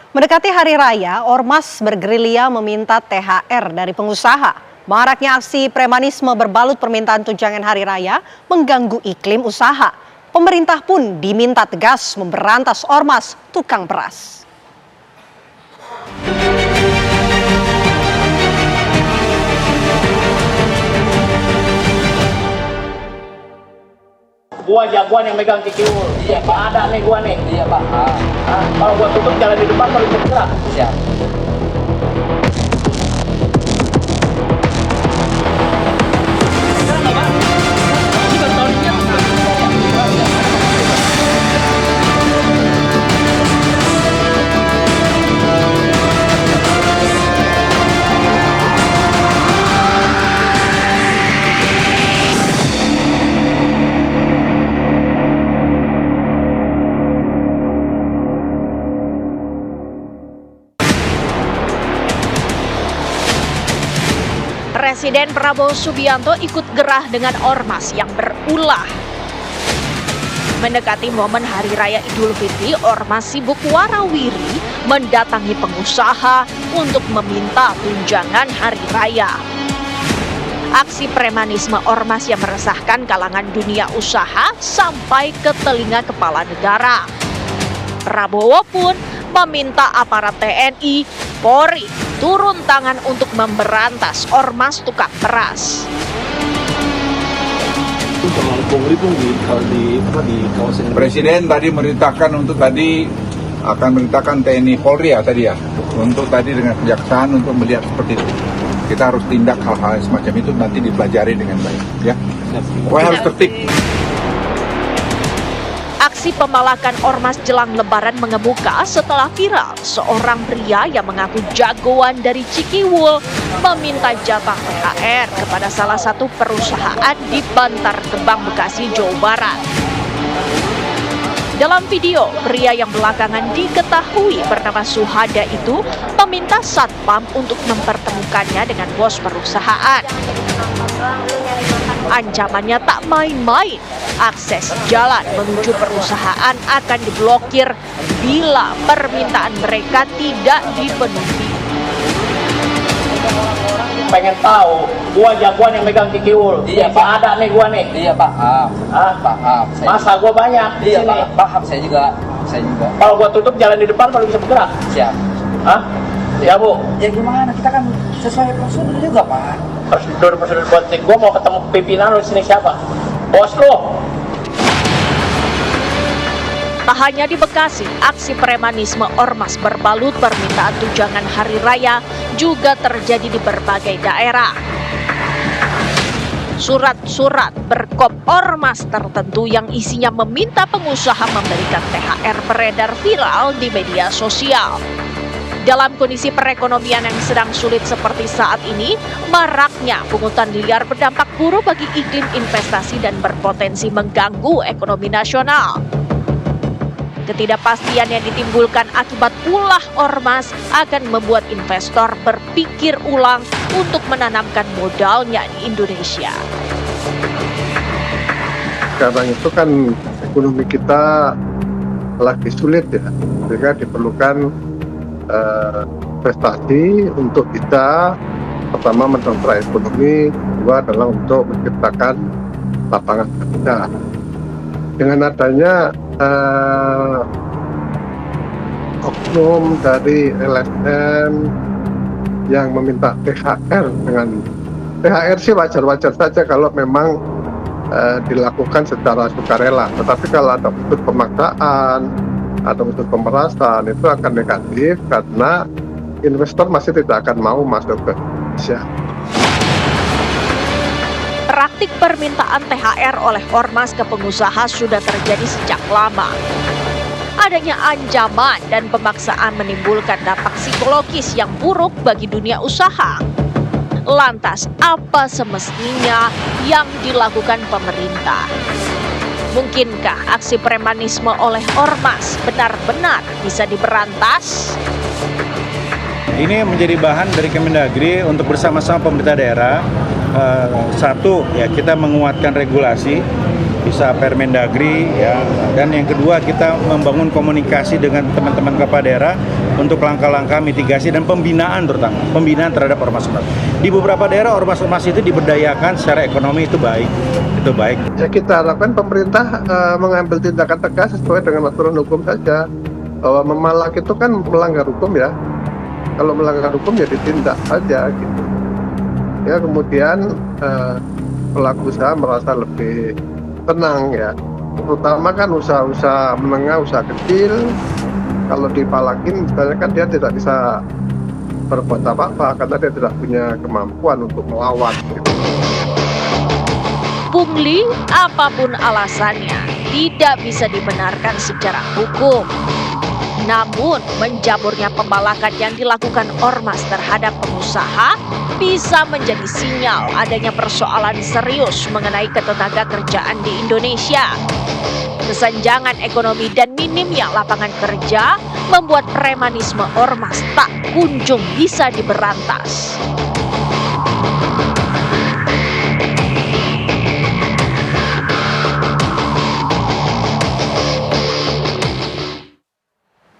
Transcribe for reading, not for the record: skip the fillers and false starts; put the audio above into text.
Mendekati hari raya, ormas bergerilya meminta THR dari pengusaha. Maraknya aksi premanisme berbalut permintaan tunjangan hari raya mengganggu iklim usaha. Pemerintah pun diminta tegas memberantas ormas tukang beras. Gua jagoan yang megang kikiul. Iya, Pak. Ada nih gua nih. Iya, Pak. Kalau gua tutup jalan di depan kalau bisa bergerak. Siap. Presiden Prabowo Subianto ikut gerah dengan ormas yang berulah. Mendekati momen Hari Raya Idul Fitri, ormas sibuk warawiri mendatangi pengusaha untuk meminta tunjangan hari raya. Aksi premanisme ormas yang meresahkan kalangan dunia usaha sampai ke telinga kepala negara. Prabowo pun meminta aparat TNI, Polri turun tangan untuk memberantas ormas tukang beras. Presiden tadi merintahkan untuk tadi akan merintahkan TNI Polri ya tadi ya untuk tadi dengan kejaksaan untuk melihat seperti itu. Kita harus tindak hal-hal semacam itu nanti dipelajari dengan baik ya. Pokoknya harus tertib. Aksi pembalakan ormas jelang Lebaran mengemuka setelah viral seorang pria yang mengaku jagoan dari Cikiwul meminta jatah THR kepada salah satu perusahaan di Bantar Gebang, Bekasi, Jawa Barat. Dalam video, pria yang belakangan diketahui bernama Suhada itu meminta satpam untuk mempertemukannya dengan bos perusahaan. Ancamannya tak main-main, akses jalan menuju perusahaan akan diblokir bila permintaan mereka tidak dipenuhi. Pengen tahu, gua jagoan yang megang kikiul. Iya, Pak. Pak. Ada nih gua nih. Iya, paham. Paham. Masa gua banyak di Iya, sini. Pak. Paham saya juga. Kalau gua tutup jalan di depan kalau bisa bergerak. Siap. Ya, Bu. Ya gimana? Kita kan sesuai prosedur juga, Pak. Prosedur buat gua mau ketemu pimpinan lu di sini siapa? Bos lu. Tak hanya di Bekasi, aksi premanisme ormas berbalut permintaan tunjangan hari raya juga terjadi di berbagai daerah. Surat-surat berkop ormas tertentu yang isinya meminta pengusaha memberikan THR beredar viral di media sosial. Dalam kondisi perekonomian yang sedang sulit seperti saat ini, maraknya pungutan liar berdampak buruk bagi iklim investasi dan berpotensi mengganggu ekonomi nasional. Ketidakpastian yang ditimbulkan akibat ulah ormas akan membuat investor berpikir ulang untuk menanamkan modalnya di Indonesia. Sekarang itu kan ekonomi kita lagi sulit ya, sehingga diperlukan investasi untuk bisa pertama mendongkrak ekonomi, kedua adalah untuk menciptakan lapangan kerja. Dengan adanya oknum dari LSM yang meminta THR dengan THR sih wajar-wajar saja kalau memang dilakukan secara sukarela, tetapi kalau ada unsur pemaksaan atau unsur pemerasan itu akan negatif karena investor masih tidak akan mau masuk ke Indonesia. Praktik permintaan THR oleh ormas ke pengusaha sudah terjadi sejak lama. Adanya ancaman dan pemaksaan menimbulkan dampak psikologis yang buruk bagi dunia usaha. Lantas, apa semestinya yang dilakukan pemerintah? Mungkinkah aksi premanisme oleh ormas benar-benar bisa diberantas? Ini menjadi bahan dari Kemendagri untuk bersama-sama pemerintah daerah. Satu, ya kita menguatkan regulasi bisa Permendagri ya. Dan yang kedua kita membangun komunikasi dengan teman-teman kepala daerah untuk langkah-langkah mitigasi dan pembinaan terutama pembinaan terhadap ormas-ormas. Di beberapa daerah ormas-ormas itu diberdayakan secara ekonomi itu baik. Ya kita harapkan pemerintah mengambil tindakan tegas sesuai dengan aturan hukum saja. Bahwa memalak itu kan melanggar hukum ya. Kalau melanggar hukum ya ditindak saja gitu. Ya kemudian pelaku usaha merasa lebih tenang ya. Terutama kan usaha-usaha menengah, usaha kecil. Kalau dipalakin misalnya kan dia tidak bisa berbuat apa-apa karena dia tidak punya kemampuan untuk melawan gitu. Pungli, apapun alasannya, tidak bisa dibenarkan secara hukum. Namun, menjaburnya pembalakan yang dilakukan ormas terhadap pengusaha bisa menjadi sinyal adanya persoalan serius mengenai ketenaga kerjaan di Indonesia. Kesenjangan ekonomi dan minimnya lapangan kerja membuat premanisme ormas tak kunjung bisa diberantas.